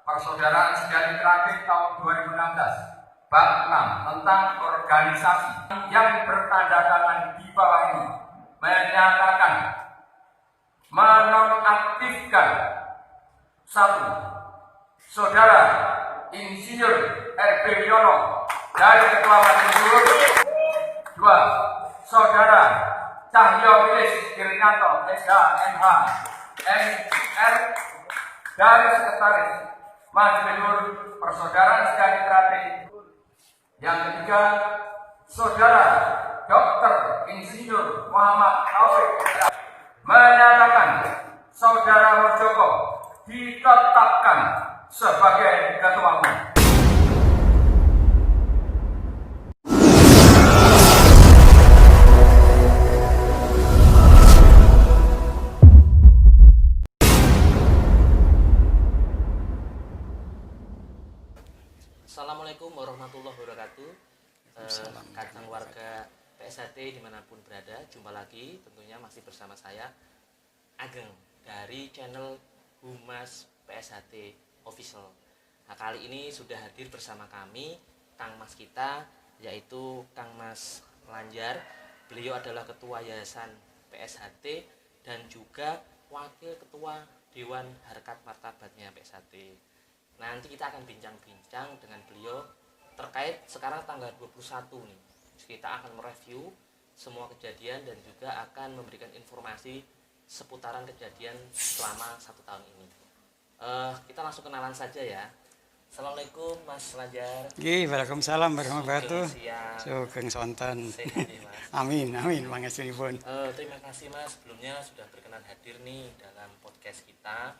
Persaudaraan Sejarah Kreatif tahun 2016 Bab 6 tentang organisasi yang bertanda tangan di bawah ini menyatakan menonaktifkan 1. Saudara Insinyur R.B. Wiono dari Ketua Majelis. 2. Saudara Cahyo Wilis Kirnyanto SH MH MR dari Sekretaris Majelis Persaudaraan Sejarah Kreatif. Yang ketiga, Saudara Dr. Insinyur Muhammad Taufik menyatakan Saudara Muldoko ditetapkan sebagai Ketua Umum. Assalamualaikum warahmatullahi wabarakatuh. Kadang warga PSHT dimanapun berada, jumpa lagi tentunya masih bersama saya Ageng dari channel Humas PSHT Official. Nah, kali ini sudah hadir bersama kami Kang Mas kita, yaitu Kang Mas Lanjar. Beliau adalah Ketua Yayasan PSHT dan juga Wakil Ketua Dewan Harkat Martabatnya PSHT. Nanti kita akan bincang-bincang dengan beliau terkait sekarang tanggal 21 nih. Kita akan mereview semua kejadian dan juga akan memberikan informasi seputaran kejadian selama 1 tahun ini. Kita langsung kenalan saja ya. Assalamualaikum Mas Lanjar. Waalaikumsalam warahmatullahi wabarakatuh. Sugeng sonten. Amin, pangestunipun. Terima kasih Mas sebelumnya sudah berkenan hadir nih dalam podcast kita.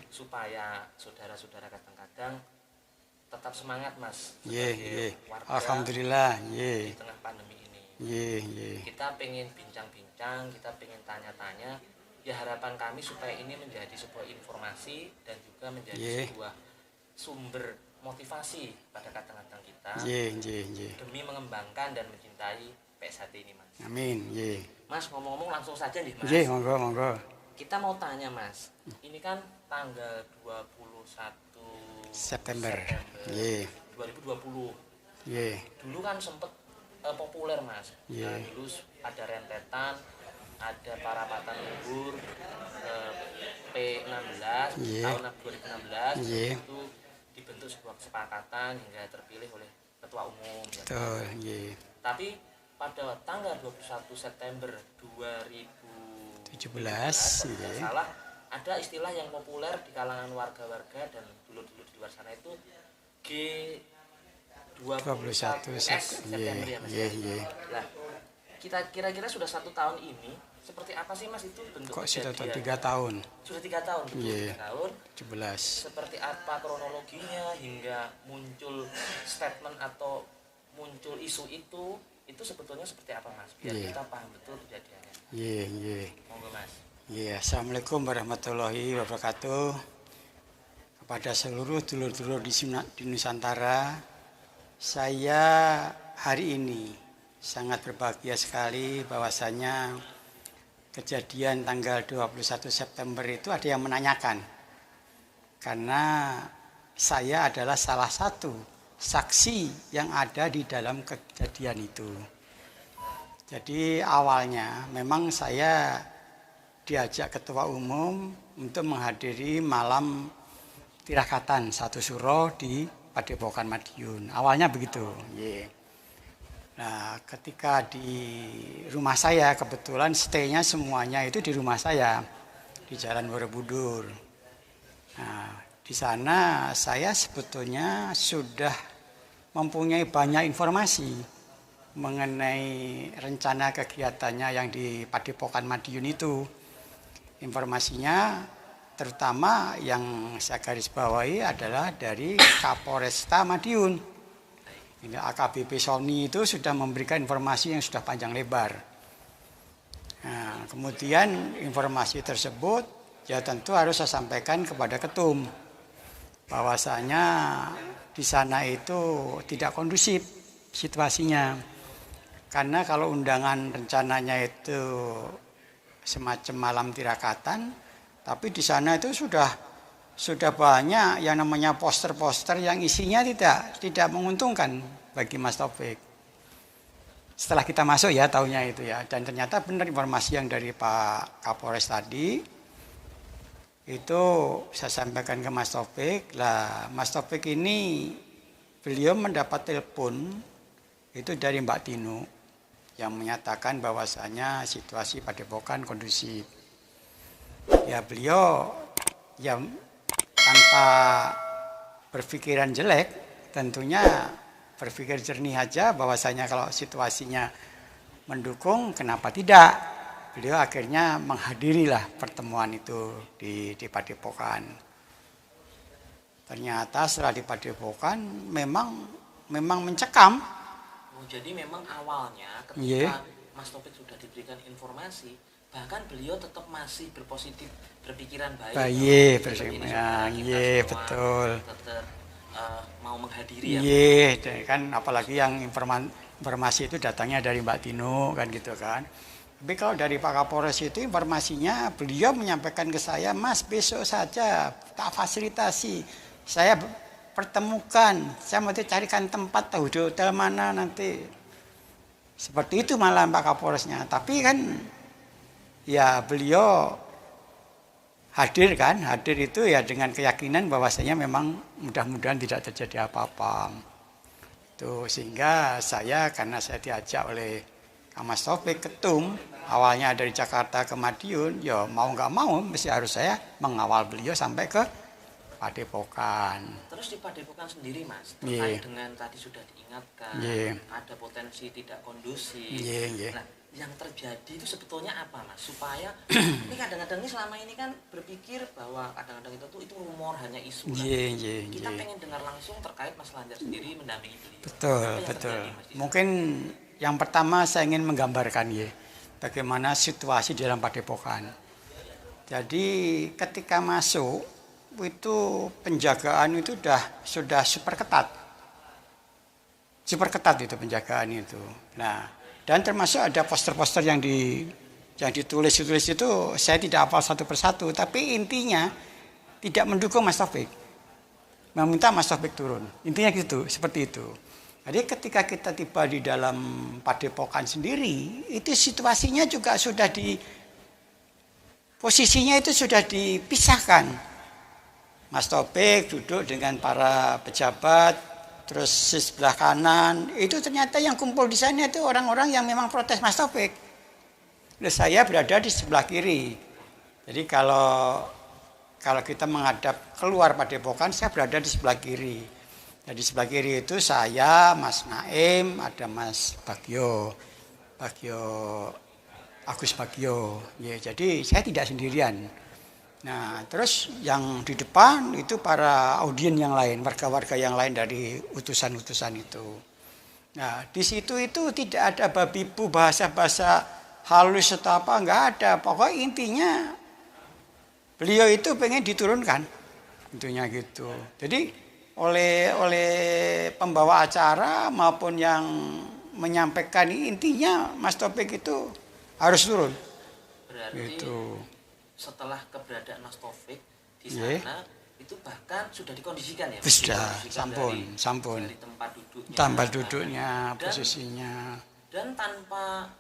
Supaya saudara-saudara kadang-kadang tetap semangat Mas. Warga alhamdulillah. Di tengah pandemi ini. Kita pengen bincang-bincang, kita pengen tanya-tanya. Ya harapan kami supaya ini menjadi sebuah informasi dan juga menjadi sebuah sumber motivasi pada kadang-kadang kita demi mengembangkan dan mencintai PSHT ini Mas. Amin. Mas ngomong-ngomong langsung saja nih Mas. Monggo. Kita mau tanya Mas, ini kan tanggal 21 September 2020. Dulu kan sempat populer Mas. Nah, dulu ada rentetan, ada parapatan luhur P16 tahun 2016 itu dibentuk sebuah kesepakatan hingga terpilih oleh Ketua Umum. Tapi pada tanggal 21 September 2017 salah ada istilah yang populer di kalangan warga-warga dan dulur-dulur di luar sana itu G21 September ya Mas. Nah, kita kira-kira sudah 1 tahun ini seperti apa sih Mas itu bentuk kok kejadian? sudah 3 tahun? Sudah 3 tahun, 3 tahun. 17. Seperti apa kronologinya hingga muncul statement atau muncul isu itu sebetulnya seperti apa Mas? Biar kita paham betul kejadiannya. Monggo Mas. Assalamualaikum warahmatullahi wabarakatuh. Kepada seluruh dulur-dulur di Nusantara, saya hari ini sangat berbahagia sekali bahwasanya kejadian tanggal 21 September itu ada yang menanyakan. Karena saya adalah salah satu saksi yang ada di dalam kejadian itu. Jadi awalnya memang saya diajak Ketua Umum untuk menghadiri malam tirakatan 1 Suro di Padepokan Madiun. Awalnya begitu. Nah, ketika di rumah saya, kebetulan stay-nya semuanya itu di rumah saya, di Jalan Borobudur. Nah, di sana saya sebetulnya sudah mempunyai banyak informasi mengenai rencana kegiatannya yang di Padepokan Madiun itu. Informasinya terutama yang saya garis bawahi adalah dari Kapolresta Madiun. Ini AKBP Sony itu sudah memberikan informasi yang sudah panjang lebar. Nah, kemudian informasi tersebut ya tentu harus saya sampaikan kepada ketum bahwasanya di sana itu tidak kondusif situasinya. Karena kalau undangan rencananya itu semacam malam tirakatan, tapi di sana itu sudah sudah banyak yang namanya poster-poster yang isinya tidak menguntungkan bagi Mas Taufik. Setelah kita masuk ya tahunya itu ya, dan ternyata benar informasi yang dari Pak Kapolres tadi itu saya sampaikan ke Mas Taufik. Lah Mas Taufik ini beliau mendapat telepon itu dari Mbak Tinu yang menyatakan bahwasanya situasi Padepokan kondusif. Ya beliau ya tanpa berpikiran jelek, tentunya berpikir jernih aja bahwasanya kalau situasinya mendukung, kenapa tidak? Beliau akhirnya menghadirilah pertemuan itu di Padepokan. Ternyata setelah di Padepokan memang mencekam. Jadi memang awalnya ketika Mas Taufik sudah diberikan informasi, bahkan beliau tetap masih berpikiran baik. Betul. Tetap mau menghadiri ya. Kan apalagi yang informasi itu datangnya dari Mbak Tino kan gitu kan. Tapi kalau dari Pak Kapolres itu informasinya beliau menyampaikan ke saya, Mas besok saja tak fasilitasi. Saya pertemukan, saya mau carikan tempat tahu di hotel mana nanti. Seperti itu malah Pak Kapolresnya. Tapi kan ya beliau hadir itu ya dengan keyakinan bahwasanya memang mudah-mudahan tidak terjadi apa-apa. Itu sehingga karena saya diajak oleh Mas Taufik Ketum, awalnya dari Jakarta ke Madiun, ya mau nggak mau mesti harus saya mengawal beliau sampai ke Padepokan. Terus di Padepokan sendiri Mas, terkait dengan tadi sudah diingatkan ada potensi tidak kondusif. Nah, yang terjadi itu sebetulnya apa Mas? Supaya ini kadang-kadang ini selama ini kan berpikir bahwa kadang-kadang itu rumor, hanya isu. Kita pengen dengar langsung terkait Mas Lanjar sendiri mendampingi beliau. Betul. Terjadi, mungkin yang pertama saya ingin menggambarkan bagaimana situasi di dalam Padepokan. Jadi ketika masuk itu penjagaan itu sudah super ketat itu penjagaan itu. Nah, dan termasuk ada poster-poster yang ditulis itu saya tidak hafal satu persatu, tapi intinya tidak mendukung Mas Taufik, meminta Mas Taufik turun, intinya gitu, seperti itu. Jadi ketika kita tiba di dalam Padepokan sendiri, itu situasinya juga posisinya itu sudah dipisahkan. Mas Taufik duduk dengan para pejabat, terus di sebelah kanan itu ternyata yang kumpul di sana itu orang-orang yang memang protes Mas Taufik. Dan saya berada di sebelah kiri. Jadi kalau kita menghadap keluar Padepokan, saya berada di sebelah kiri. Jadi sebelah kiri itu saya, Mas Naim, ada Mas Agus Bagio. Ya, jadi saya tidak sendirian. Nah, terus yang di depan itu para audien yang lain, warga-warga yang lain dari utusan-utusan itu. Nah, di situ itu tidak ada babi bu bahasa-bahasa halus atau apa, enggak ada. Pokoknya intinya beliau itu pengen diturunkan. Intinya gitu. Jadi oleh pembawa acara maupun yang menyampaikan intinya Mas Taufik itu harus turun. Berarti gitu. Setelah keberadaan Mas Taufik di sana itu bahkan sudah dikondisikan ya? Sudah, sampun. Dari tempat duduknya, posisinya. Dan tanpa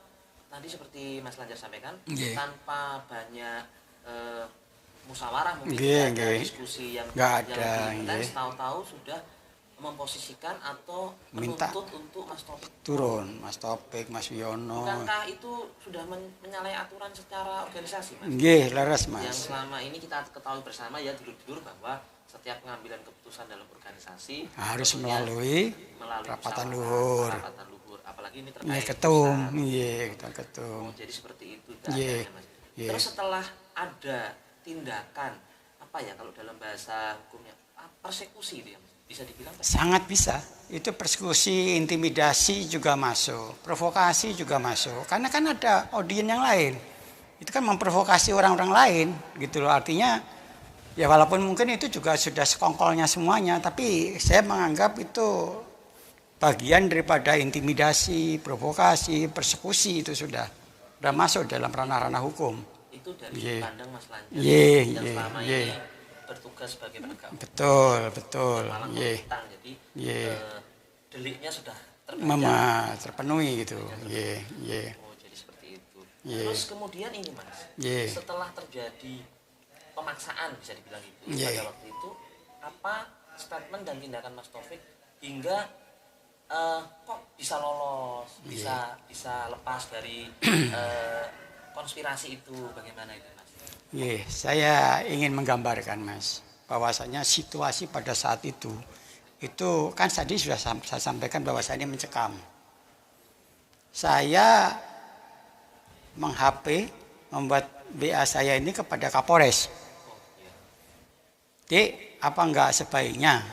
tadi seperti Mas Lanjar sampaikan, tanpa banyak musyawarah mungkin diskusi yang intens, tahu-tahu sudah memposisikan atau menuntut untuk Mas Taufik turun, Mas Taufik, Mas Wiono. Bukankah itu sudah menyalahi aturan secara organisasi, Mas? Nggih, leres, Mas. Yang selama ini kita ketahui bersama ya dulur-dulur bahwa setiap pengambilan keputusan dalam organisasi harus melalui rapatan luhur. Apalagi ini terkait ketum, ketum. Jadi seperti itu Mas. Terus setelah ada tindakan apa ya kalau dalam bahasa hukumnya persekusi dia, Mas? Bisa dibilang sangat bisa. Itu persekusi, intimidasi juga masuk, provokasi juga masuk. Karena kan ada audien yang lain. Itu kan memprovokasi orang-orang lain gitu loh. Artinya ya walaupun mungkin itu juga sudah sekongkolnya semuanya, tapi saya menganggap itu bagian daripada intimidasi, provokasi, persekusi itu sudah masuk dalam ranah-ranah hukum. Itu dari pandang Mas Lanjar yang selama ini bertugas sebagai penegak hukum. Betul. Malah Nggih. melintang, jadi deliknya sudah Terpenuhi gitu. Nggih. Oh, jadi seperti itu. Nggih. Terus kemudian ini Mas, Nggih. setelah terjadi pemaksaan bisa dibilang itu Nggih. pada waktu itu, apa statement dan tindakan Mas Taufik hingga kok bisa lolos, bisa lepas dari konspirasi itu, bagaimana itu Mas? Saya ingin menggambarkan Mas, bahwasanya situasi pada saat itu kan tadi sudah saya sampaikan bahwa saya ini mencekam. Saya meng-HP, membuat BA saya ini kepada Kapolres. Dek, apa enggak sebaiknya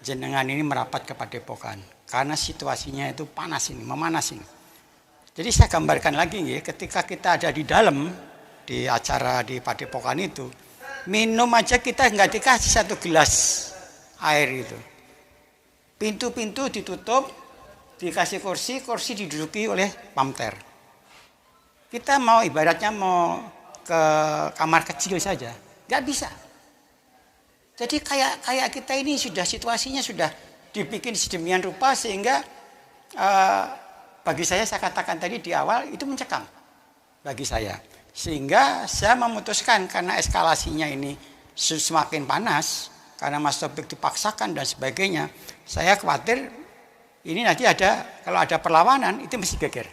jenengan ini merapat ke Padepokan? Karena situasinya itu panas ini, memanas ini. Jadi saya gambarkan lagi ya, ketika kita ada di dalam, di acara di Padepokan itu, minum aja kita enggak dikasih satu gelas air itu. Pintu-pintu ditutup, dikasih kursi diduduki oleh pamter. Kita mau ibaratnya mau ke kamar kecil saja, nggak bisa. Jadi kayak kita ini sudah situasinya sudah dibikin sedemikian rupa sehingga bagi saya katakan tadi di awal itu mencekam bagi saya. Sehingga saya memutuskan karena eskalasinya ini semakin panas, karena Mas Taufik dipaksakan dan sebagainya, saya khawatir ini nanti kalau ada perlawanan itu mesti geger.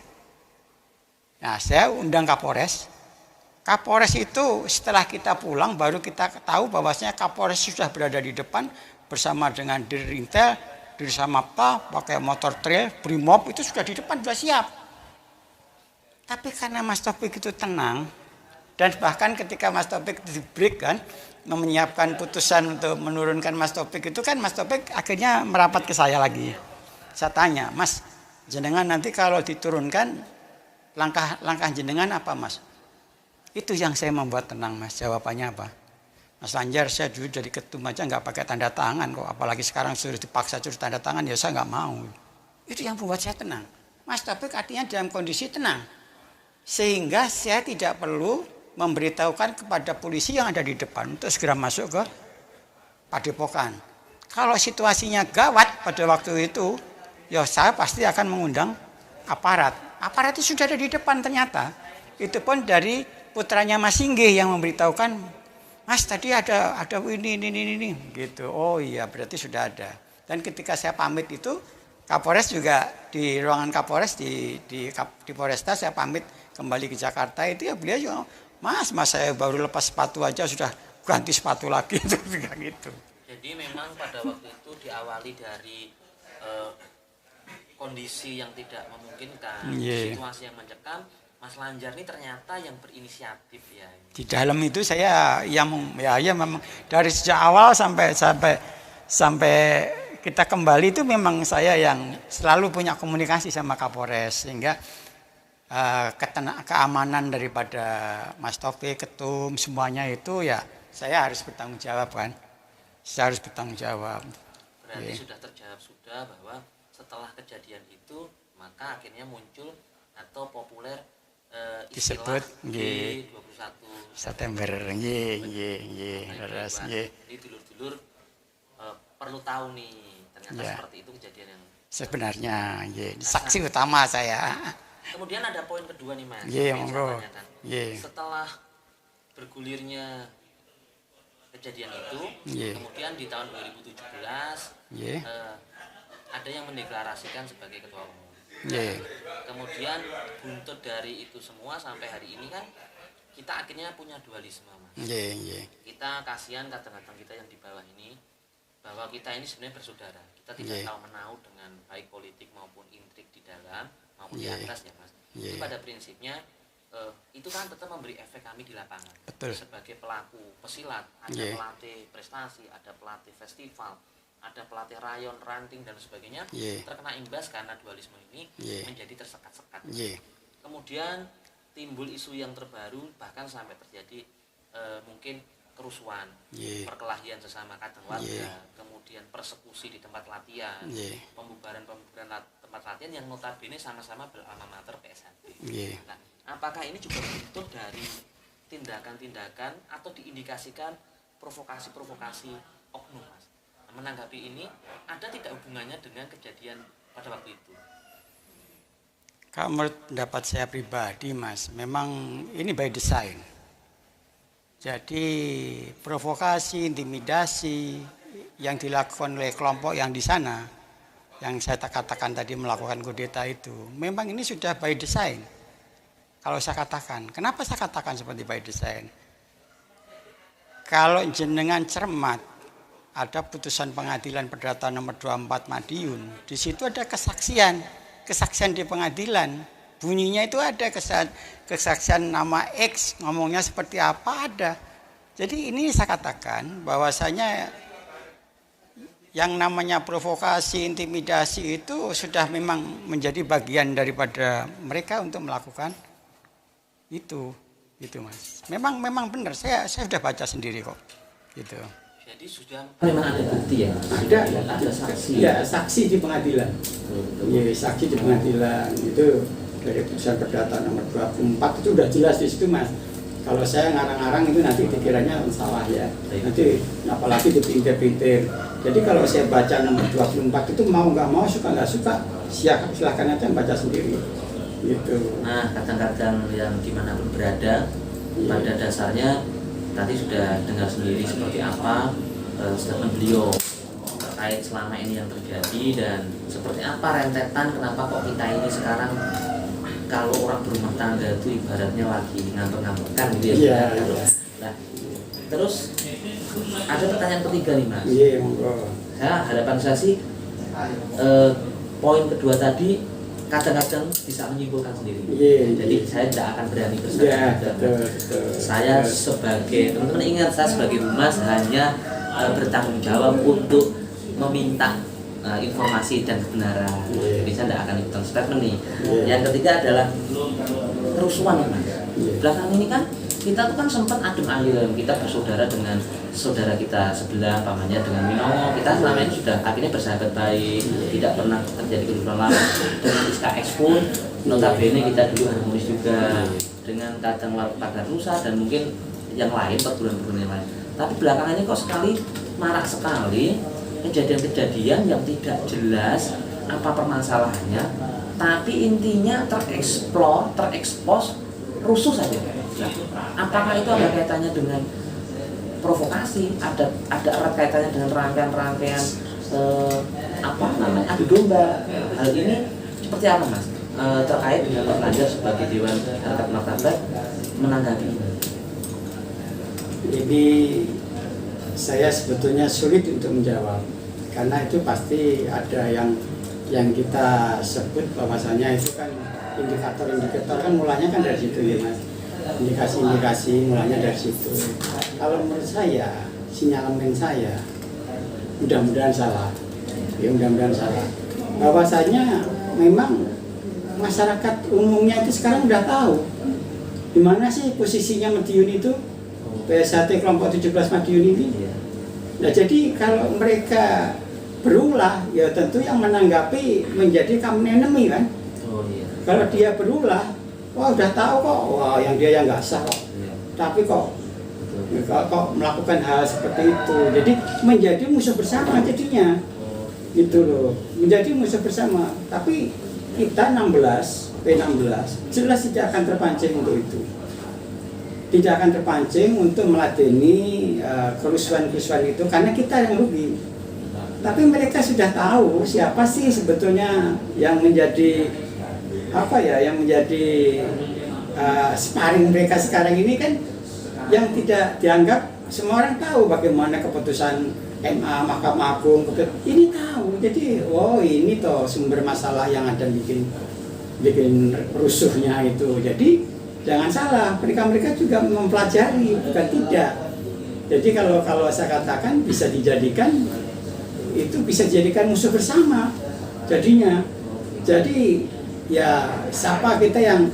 Nah, saya undang Kapolres. Kapolres itu setelah kita pulang baru kita tahu bahwasanya Kapolres sudah berada di depan bersama dengan Dirintel, Dirsamapta, pakai motor trail, Brimob itu sudah di depan, sudah siap. Tapi karena Mas Taufik itu tenang, dan bahkan ketika Mas Taufik di break kan, menyiapkan putusan untuk menurunkan Mas Taufik itu kan Mas Taufik akhirnya merapat ke saya lagi. Saya tanya, Mas, jenengan nanti kalau diturunkan langkah jenengan apa Mas? Itu yang saya membuat tenang Mas. Jawabannya apa? Mas Lanjar, saya dulu jadi ketum aja nggak pakai tanda tangan kok. Apalagi sekarang sudah dipaksa suruh tanda tangan, ya saya nggak mau. Itu yang membuat saya tenang. Mas Taufik artinya dalam kondisi tenang. Sehingga saya tidak perlu memberitahukan kepada polisi yang ada di depan untuk segera masuk ke Padepokan. Kalau situasinya gawat pada waktu itu, ya saya pasti akan mengundang aparat. Aparat itu sudah ada di depan ternyata. Itu pun dari putranya Mas Singgih yang memberitahukan, Mas tadi ada ini gitu. Oh iya, berarti sudah ada. Dan ketika saya pamit itu, Kapolres juga di ruangan Kapolres di Polresta saya pamit kembali ke Jakarta itu ya beliau juga, Mas saya baru lepas sepatu aja sudah ganti sepatu lagi itu gitu. Jadi memang pada waktu itu diawali dari kondisi yang tidak memungkinkan, situasi yang mencekam. Mas Lanjar ini ternyata yang berinisiatif ya. Di dalam itu saya ya memang dari sejak awal sampai kita kembali itu memang saya yang selalu punya komunikasi sama Kapolres sehingga keamanan daripada Mas Taufik, ketum semuanya itu ya saya harus bertanggung jawab kan. Saya harus bertanggung jawab. Berarti sudah terjawab sudah bahwa setelah kejadian itu maka akhirnya muncul atau populer disebut G21 September terus Jadi dulur-dulur perlu tahu nih ternyata seperti itu kejadian yang sebenarnya saksi utama saya. Kemudian ada poin kedua nih Mas. Monggo. Setelah bergulirnya kejadian itu, kemudian di tahun 2017 ada yang mendeklarasikan sebagai ketua umum. Kemudian buntut dari itu semua sampai hari ini kan kita akhirnya punya dualisme Mas. Kita kasihan kadang-kadang kita yang di bawah ini bahwa kita ini sebenarnya bersaudara. Kita tidak tahu menahu dengan baik politik maupun intrik di dalam maupun di atas ya Mas. Jadi pada prinsipnya itu kan tetap memberi efek kami di lapangan. Betul. Sebagai pelaku pesilat, ada pelatih prestasi, ada pelatih festival, ada pelatih rayon, ranting dan sebagainya terkena imbas karena dualisme ini menjadi tersekat-sekat. Kemudian timbul isu yang terbaru bahkan sampai terjadi mungkin kerusuhan, perkelahian sesama kadang warga, kemudian persekusi di tempat latihan, pembubaran tempat latihan yang notabene sama-sama beralma mater PSHT. Nah, apakah ini juga bentuk dari tindakan-tindakan atau diindikasikan provokasi-provokasi oknum, Mas. Menanggapi ini, ada tidak hubungannya dengan kejadian pada waktu itu? Kalau menurut pendapat saya pribadi, Mas, memang ini by design. Jadi provokasi, intimidasi yang dilakukan oleh kelompok yang di sana, yang saya katakan tadi melakukan kudeta itu, memang ini sudah by design. Kalau saya katakan, kenapa saya katakan seperti by design? Kalau jenengan cermat, ada putusan pengadilan perdata nomor 24 Madiun, di situ ada kesaksian di pengadilan, bunyinya itu ada kesaksian nama X, ngomongnya seperti apa ada. Jadi ini saya katakan bahwasanya yang namanya provokasi, intimidasi itu sudah memang menjadi bagian daripada mereka untuk melakukan itu Mas. Memang benar, saya sudah baca sendiri kok, gitu. Jadi sudah memang ada bukti ya? Ada saksi. Ya, saksi di pengadilan. Iya, saksi di pengadilan itu dari putusan perdata nomor 24 itu udah jelas di situ, Mas. Kalau saya ngarang-ngarang itu nanti dikiranya salah ya. Nanti apalagi dipintir-pintir. Jadi kalau saya baca nomor 24 itu mau nggak mau, suka nggak suka, silakan aja baca sendiri. Gitu. Nah, kadang-kadang yang dimanapun berada, pada dasarnya tadi sudah dengar sendiri seperti apa statement beliau terkait selama ini yang terjadi dan seperti apa rentetan kenapa kok kita ini sekarang kalau orang berumah tangga itu ibaratnya lagi ngambek-ngambekan gitu ya. Nah, terus ada pertanyaan ketiga nih, Mas. Iya, monggo. Harapan saya sih poin kedua tadi kadang-kadang bisa menyimpulkan sendiri. Jadi saya tidak akan berani bersaksi. Saya sebagai teman-teman ingat, saya sebagai humas hanya bertanggung jawab untuk meminta informasi dan kebenaran. Jadi saya tidak akan ikutan statement nih. Yang ketiga adalah kerusuhan, Mas. Belakang ini kan kita tuh kan sempat adem ayem, kita bersaudara dengan saudara kita sebelah, pamannya dengan Minowo. Kita selama ini sudah akhirnya bersahabat baik, tidak pernah terjadi kerusuhan lama. Dengan SKX pun notabene kita dulu harmonis juga dengan Kadang Pagar Nusa dan mungkin yang lain, perguruan-perguruan yang lain. Tapi belakangan ini kok marak sekali kejadian-kejadian yang tidak jelas apa permasalahannya, tapi intinya terekspos rusuh saja. Nah, apakah itu ada kaitannya dengan provokasi? Ada erat kaitannya dengan rangkaian adu domba? Hal ini seperti apa, Mas? Terkait dengan Pak Ganjar sebagai Dewan Harkat Martabat menanggapi ini? Jadi saya sebetulnya sulit untuk menjawab karena itu pasti ada yang kita sebut bahwasanya itu kan indikator kan mulanya kan dari situ ya, Mas. Indikasi mulanya dari situ. Kalau menurut saya, sinyalemen saya mudah-mudahan salah. Ya mudah-mudahan salah. Bahwasanya memang masyarakat umumnya itu sekarang udah tahu di mana sih posisinya Madiun itu, PSHT kelompok 17 Madiun ini. Nah, jadi kalau mereka berulah, ya tentu yang menanggapi menjadi common enemy kan. Kalau dia berulah, wah udah tahu kok, wah yang dia yang nggak sah kok. Tapi kok melakukan hal seperti itu, jadi menjadi musuh bersama jadinya, gitu loh, menjadi musuh bersama. Tapi kita P16 jelas tidak akan terpancing untuk itu, tidak akan terpancing untuk meladeni kerusuhan-kerusuhan itu karena kita yang rugi. Tapi mereka sudah tahu siapa sih sebetulnya yang menjadi yang menjadi sparring mereka sekarang ini kan, yang tidak dianggap semua orang tahu bagaimana keputusan MA, Mahkamah Agung ini tahu. Jadi ini toh sumber masalah yang ada bikin rusuhnya itu. Jadi jangan salah, mereka juga mempelajari, bukan tidak. Jadi kalau saya katakan bisa dijadikan musuh bersama jadinya. Jadi ya siapa kita yang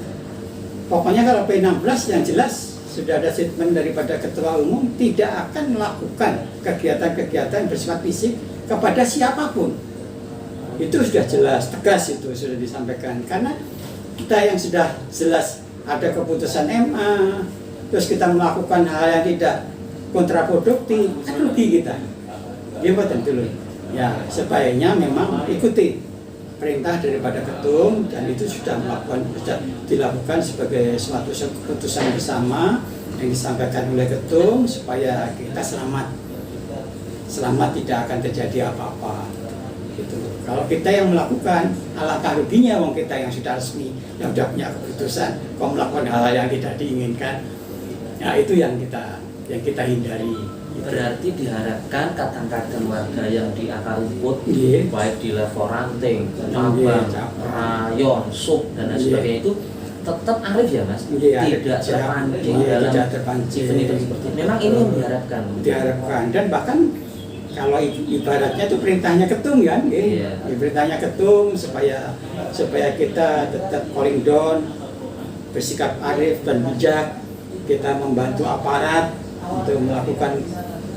pokoknya kalau P16 yang jelas sudah ada statement daripada Ketua Umum tidak akan melakukan kegiatan-kegiatan bersifat fisik kepada siapapun. Itu sudah jelas, tegas itu sudah disampaikan. Karena kita yang sudah jelas ada keputusan MA, terus kita melakukan hal yang tidak kontraproduktif, kan rugi kita. Dia betul dulu. Ya, sebaiknya memang ikuti perintah daripada ketum, dan itu sudah dilakukan sebagai suatu keputusan bersama yang disampaikan oleh ketum supaya kita selamat tidak akan terjadi apa-apa. Gitu. Kalau kita yang melakukan, alangkah ruginya wong kita yang sudah resmi, yang sudah punya keputusan, kok melakukan hal-hal yang tidak diinginkan. Ya itu yang kita hindari. Berarti diharapkan kadang-kadang warga yang di akar rumput, baik di level ranting, cabang, rayon, sub dan lain sebagainya itu tetap arif ya Mas, tidak terpancing dalam event-event seperti itu. Memang ini yang diharapkan. Dan bahkan kalau ibaratnya itu perintahnya ketum kan, perintahnya ketum supaya kita tetap calling down, bersikap arif dan bijak, kita membantu aparat untuk melakukan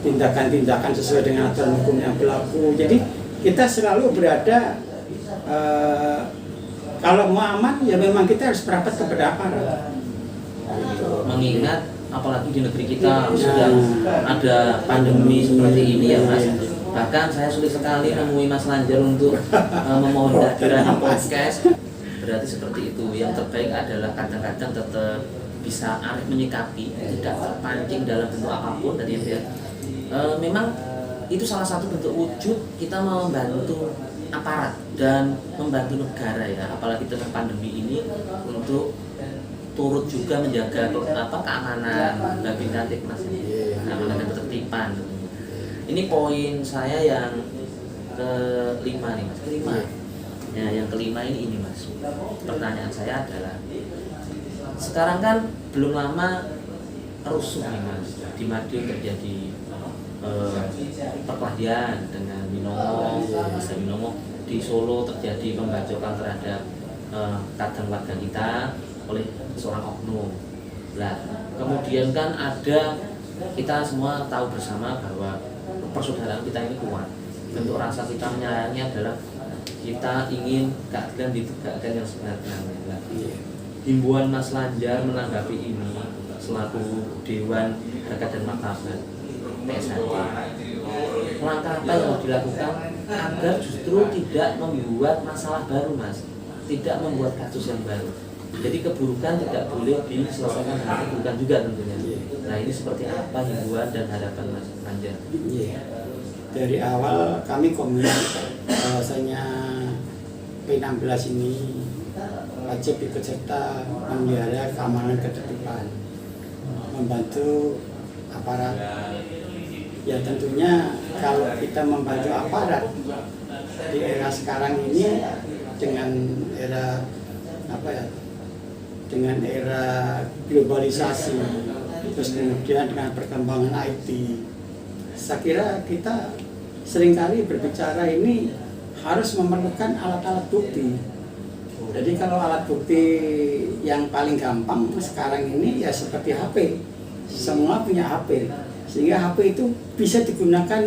tindakan-tindakan sesuai dengan aturan hukum yang berlaku. Jadi kita selalu berada kalau mau aman ya memang kita harus merapat kepada aparat. Mengingat apalagi di negeri kita sudah ada pandemi seperti ini ya Mas. Bahkan saya sulit sekali menemui Mas Lanjar untuk memohon kehadiran podcast. Berarti seperti itu. Yang terbaik adalah kadang-kadang tetap bisa arif menyikapi, tidak terpancing dalam bentuk apapun tadi ya. Memang itu salah satu bentuk wujud kita membantu aparat dan membantu negara ya, apalagi tengah pandemi ini untuk turut juga menjaga keamanan Babin Kamtib Mas, keamanan dan ketertiban. Ini poin saya yang kelima nih Mas, kelima. Ya, yang kelima ini Mas. Pertanyaan saya adalah, sekarang kan belum lama rusuh nih Mas, di Madiun terjadi perkelahian dengan Binomo, Masa Binomo. Di Solo terjadi pembacokan terhadap kadang warga kita oleh seorang oknum. Nah, kemudian kan ada, kita semua tahu bersama bahwa persaudaraan kita ini kuat. Bentuk rasa kita menyayangi adalah kita ingin keadilan ditegakkan yang sebenarnya. Himbauan Mas Lanjar menanggapi ini selaku Dewan Harkat dan Martabat PSHT, langkah apa yang harus dilakukan agar justru tidak membuat masalah baru Mas, tidak membuat kasus yang baru. Jadi keburukan tidak boleh diselesaikan dengan keburukan juga tentunya. Nah ini seperti apa himbauan dan harapan Mas Lanjar? Dari awal kami komitmen bahwasanya P16 ini wajib ikut serta memelihara keamanan ketertiban, membantu aparat. Ya tentunya kalau kita membantu aparat di era sekarang ini dengan era dengan era globalisasi, terus kemudian dengan perkembangan IT, saya kira kita seringkali berbicara ini harus memerlukan alat-alat bukti. Jadi kalau alat bukti yang paling gampang sekarang ini ya seperti HP, semua punya HP. Sehingga HP itu bisa digunakan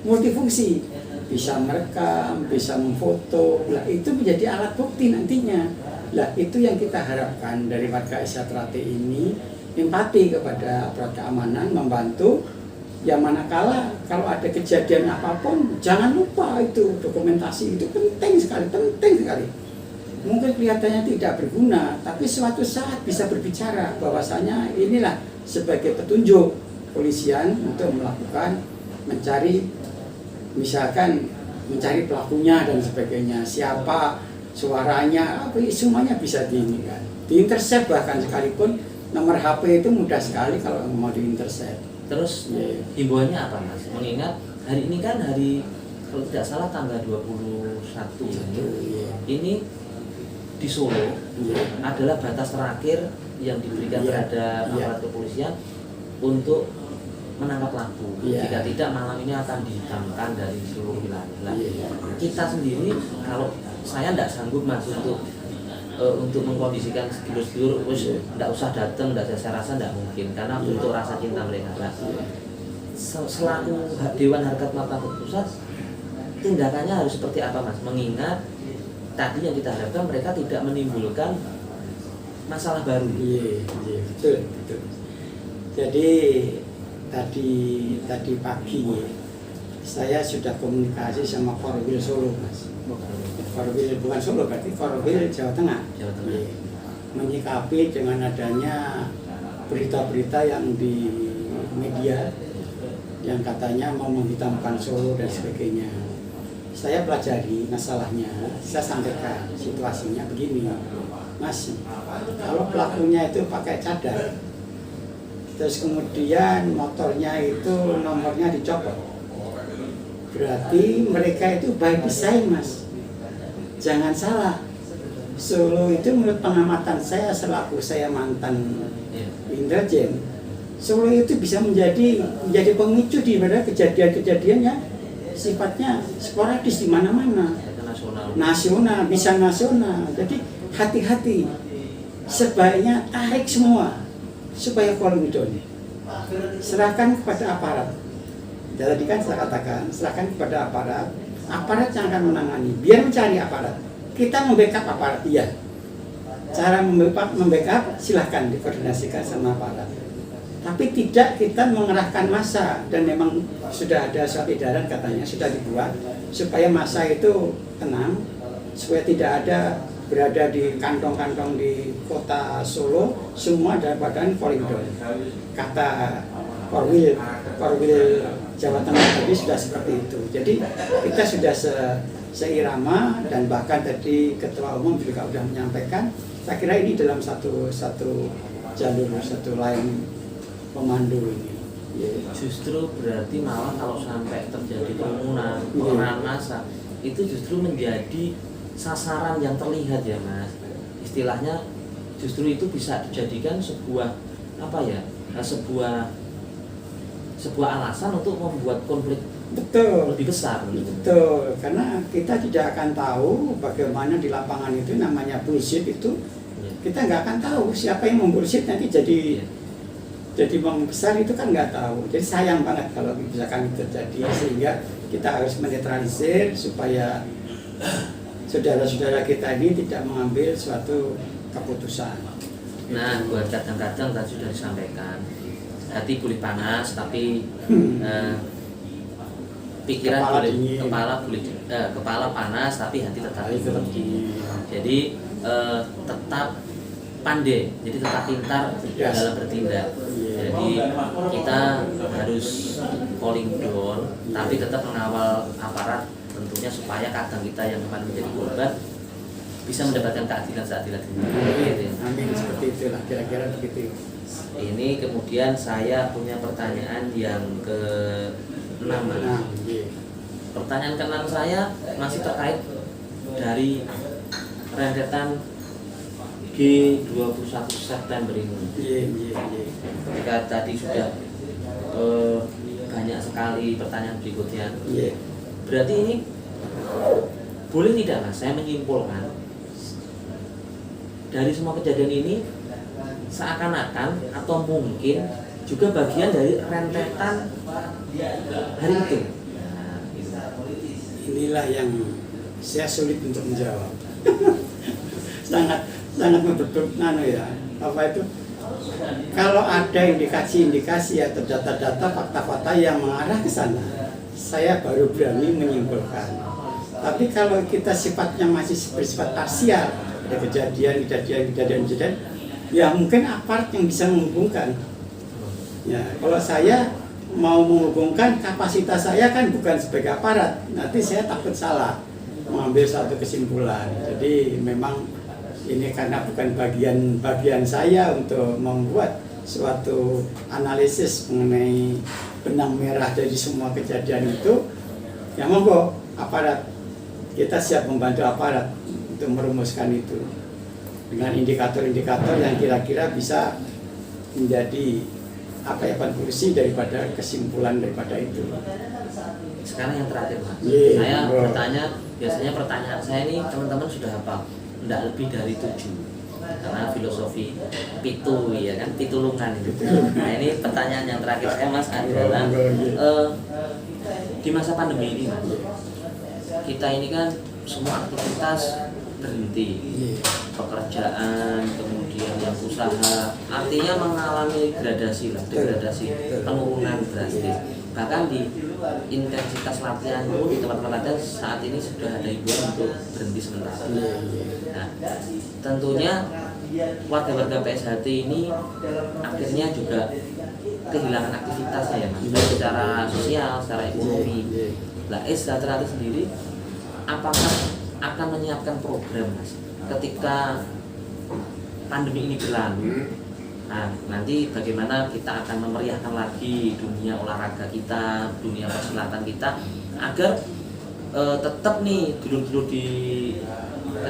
multifungsi, bisa merekam, bisa memfoto. Lah itu menjadi alat bukti nantinya. Lah itu yang kita harapkan dari warga Isyatrate ini, empati kepada aparat keamanan, membantu. Ya manakala kalau ada kejadian apapun, jangan lupa itu dokumentasi, itu penting sekali. Mungkin kelihatannya tidak berguna, tapi suatu saat bisa berbicara bahwasanya inilah sebagai petunjuk polisian untuk melakukan mencari pelakunya dan sebagainya, siapa suaranya, semuanya bisa diintercept bahkan sekalipun nomor HP itu mudah sekali kalau mau diintercept. Terus himbauannya apa Mas? Mengingat hari ini kan hari kalau tidak salah tanggal 21 ini di Solo adalah batas terakhir yang diberikan terhadap aparat kepolisian untuk menangkap pelaku. Jika tidak, malam ini akan dihitamkan dari seluruh wilayah. Kita sendiri, kalau saya tidak sanggup Mas untuk mengkondisikan sedulur-sedulur, tidak usah datang, saya rasa tidak mungkin karena bentuk rasa cinta mereka. Selaku Dewan Harkat Martabat Pusat, tindakannya harus seperti apa Mas? Mengingat tadi yang kita harapkan mereka tidak menimbulkan masalah baru. Betul. Jadi tadi pagi saya sudah komunikasi sama Korwil Solo, Mas. Korwil bukan Solo, berarti Korwil Jawa Tengah. Jawa Tengah. Menyikapi dengan adanya berita-berita yang di media yang katanya mau menghitamkan Solo dan sebagainya. Saya pelajari masalahnya, saya sampaikan situasinya begini, Mas. Kalau pelakunya itu pakai cadar, terus kemudian motornya itu nomornya dicopot, berarti mereka itu by design, Mas. Jangan salah, Solo itu menurut pengamatan saya selaku saya mantan intelijen, Solo itu bisa menjadi pemicu di pada kejadian-kejadian yang sifatnya sporadis di mana-mana. Nasional, bisa nasional. Jadi hati-hati. Sebaiknya tarik semua supaya kolonidon. Serahkan kepada aparat. Tadi kan saya katakan, serahkan kepada aparat yang akan menangani. Biar mencari aparat. Kita membackup aparat, iya. Cara membackup silahkan dikoordinasikan sama aparat. Tapi tidak kita mengerahkan massa, dan memang sudah ada surat edaran katanya sudah dibuat supaya massa itu tenang, supaya tidak ada berada di kantong-kantong di kota Solo, semua dalam keadaan koridor. Kata Korwil Jawa Tengah tadi sudah seperti itu. Jadi kita sudah seirama, dan bahkan tadi Ketua Umum juga sudah menyampaikan. Saya kira ini dalam satu jalur, satu line pemandu ini. Justru berarti malah kalau sampai terjadi kerumunan, pengerahan massa, itu justru menjadi sasaran yang terlihat ya, Mas. Istilahnya justru itu bisa dijadikan sebuah alasan untuk membuat konflik lebih besar. Betul, karena kita tidak akan tahu bagaimana di lapangan itu namanya bullshit itu. Kita nggak akan tahu siapa yang membullshit nanti jadi membesar itu kan nggak tahu. Jadi sayang banget kalau misalkan itu terjadi, sehingga kita harus menetralisir supaya saudara-saudara kita ini tidak mengambil suatu keputusan. Nah, buat kadang-kadang tadi sudah disampaikan, hati boleh panas tapi pikiran kepala panas tapi hati tetap dingin. Jadi tetap pandai, jadi tetap pintar dalam bertindak. Jadi kita harus calling down, tapi tetap mengawal aparat tentunya supaya kadang kita yang kemarin menjadi korban bisa mendapatkan keadilan seadil-adilnya. Amin, seperti itulah kira-kira begitu. Ini kemudian saya punya pertanyaan yang ke-6. Pertanyaan ke-6 saya masih terkait dari rentetan G21 September ini. Ketika tadi sudah banyak sekali pertanyaan berikutnya. Berarti ini boleh tidak, Mas, saya menyimpulkan dari semua kejadian ini seakan-akan atau mungkin juga bagian dari rentetan hari itu. Inilah yang saya sulit untuk menjawab. sangat membetul ya. Apa itu? Kalau ada indikasi atau data-data, fakta-fakta yang mengarah ke sana, saya baru berani menyimpulkan. Tapi kalau kita sifatnya masih bersifat parsial, ada kejadian, ya mungkin aparat yang bisa menghubungkan. Ya, kalau saya mau menghubungkan, kapasitas saya kan bukan sebagai aparat, nanti saya takut salah mengambil suatu kesimpulan. Jadi memang ini karena bukan bagian saya untuk membuat suatu analisis mengenai benang merah dari semua kejadian itu. Ya monggo aparat, kita siap membantu aparat untuk merumuskan itu dengan indikator-indikator yang kira-kira bisa menjadi konklusi daripada kesimpulan daripada itu. Sekarang yang terakhir, Mas. Saya bertanya, biasanya pertanyaan saya ini teman-teman sudah hafal, tidak lebih dari 7, karena filosofi pitulungan itu. Nah, ini pertanyaan yang terakhir saya, Mas, adalah di masa pandemi ini, Mas, kita ini kan semua aktivitas berhenti, pekerjaan, kemudian kemudian yang usaha, artinya mengalami gradasi lah, degradasi, penurunan drastis. Bahkan di intensitas latihan pun di tempat-tempat latihan saat ini sudah ada himbauan untuk berhenti sementara. Nah, tentunya warga-warga PSHT ini akhirnya juga kehilangan aktivitasnya ya Mas, baik secara sosial, secara ekonomi. Nah, Sejahtera sendiri apakah akan menyiapkan program Mas ketika pandemi ini berlalu? Nah, nanti bagaimana kita akan memeriahkan lagi dunia olahraga kita, dunia persilatan kita, agar tetap nih dulur-dulur di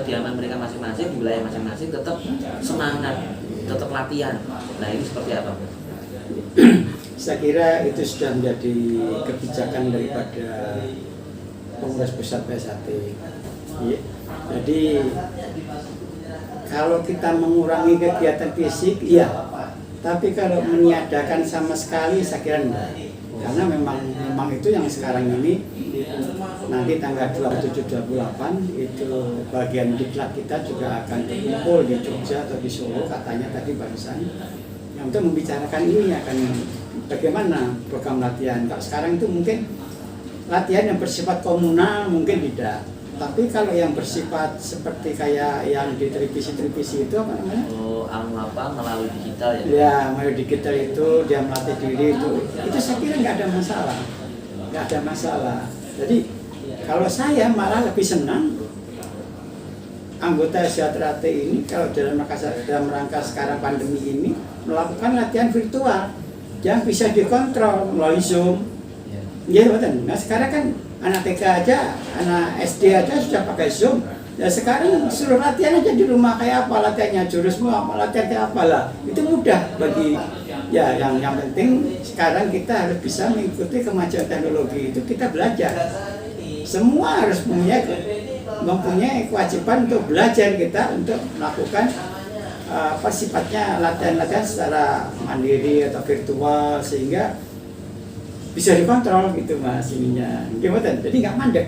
kediaman mereka masing-masing, di wilayah masing-masing tetap semangat, tetap latihan. Nah, ini seperti apa? Saya kira itu sudah menjadi kebijakan daripada Pengurus Pusat PSHT. Ya. Jadi kalau kita mengurangi kegiatan fisik, iya. Tapi kalau meniadakan sama sekali, saya kira enggak. Karena memang itu yang sekarang ini nanti tanggal 27-28 itu bagian diklat kita juga akan berkumpul di Jogja atau di Solo katanya tadi barusan, yang untuk membicarakan ini akan bagaimana program latihan. Kalau sekarang itu mungkin latihan yang bersifat komunal mungkin tidak. Tapi kalau yang bersifat seperti kayak yang di televisi itu apa namanya? Oh, melalui digital ya? Ya, melalui digital itu dia melatih diri itu saya kira nggak ada masalah, nggak ada masalah. Jadi kalau saya malah lebih senang anggota Sejahtera ini kalau dalam rangka sekarang pandemi ini melakukan latihan virtual yang bisa dikontrol melalui Zoom. Ya, betul. Nah sekarang kan anak TK aja, anak SD aja sudah pakai Zoom. Ya sekarang suruh latihan aja di rumah kayak apa latihannya, jurusmu apa, latihan kayak apa lah. Itu mudah bagi ya yang penting sekarang kita harus bisa mengikuti kemajuan teknologi itu, kita belajar. Semua harus mempunyai kewajiban untuk belajar kita untuk melakukan sifatnya latihan-latihan secara mandiri atau virtual sehingga bisa dikontrol gitu Mas ininya. Gimana? Jadi nggak mandek.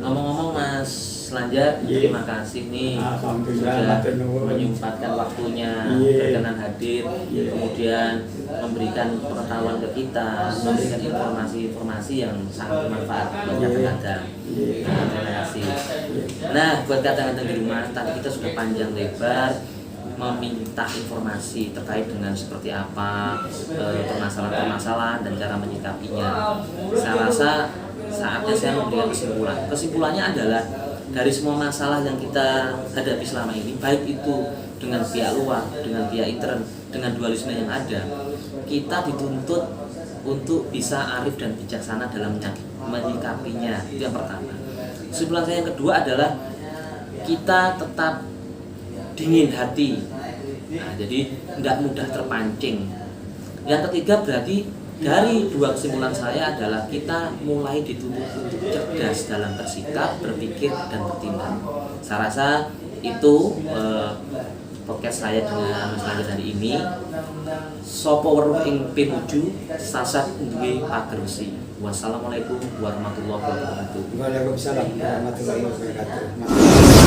Ngomong-ngomong Mas Lanjar, terima kasih nih sudah menyempatkan waktunya berkenan hadir, kemudian memberikan pengetahuan ke kita, memberikan informasi-informasi yang sangat bermanfaat buat kadang-kadang. Nah, terima kasih. Nah, buat kadang-kadang di rumah, tadi kita sudah panjang lebar meminta informasi terkait dengan seperti apa permasalahan-permasalahan dan cara menyikapinya. Saya rasa saatnya saya memberikan kesimpulan. Kesimpulannya adalah dari semua masalah yang kita hadapi selama ini, baik itu dengan pihak luar, dengan pihak intern, dengan dualisme yang ada, kita dituntut untuk bisa arif dan bijaksana dalam menyikapinya. Itu yang pertama. Kesimpulan saya yang kedua adalah kita tetap dingin hati, nah, jadi tidak mudah terpancing. Yang ketiga berarti dari dua kesimpulan saya adalah kita mulai dituntut untuk cerdas dalam bersikap, berpikir, dan bertindak. Saya rasa itu podcast saya dengan Mas Lanjar hari ini. Sopo weruh ing pinuju sasat duwe pagersi. Wassalamualaikum warahmatullahi wabarakatuh. Waalaikumsalam warahmatullahi wabarakatuh.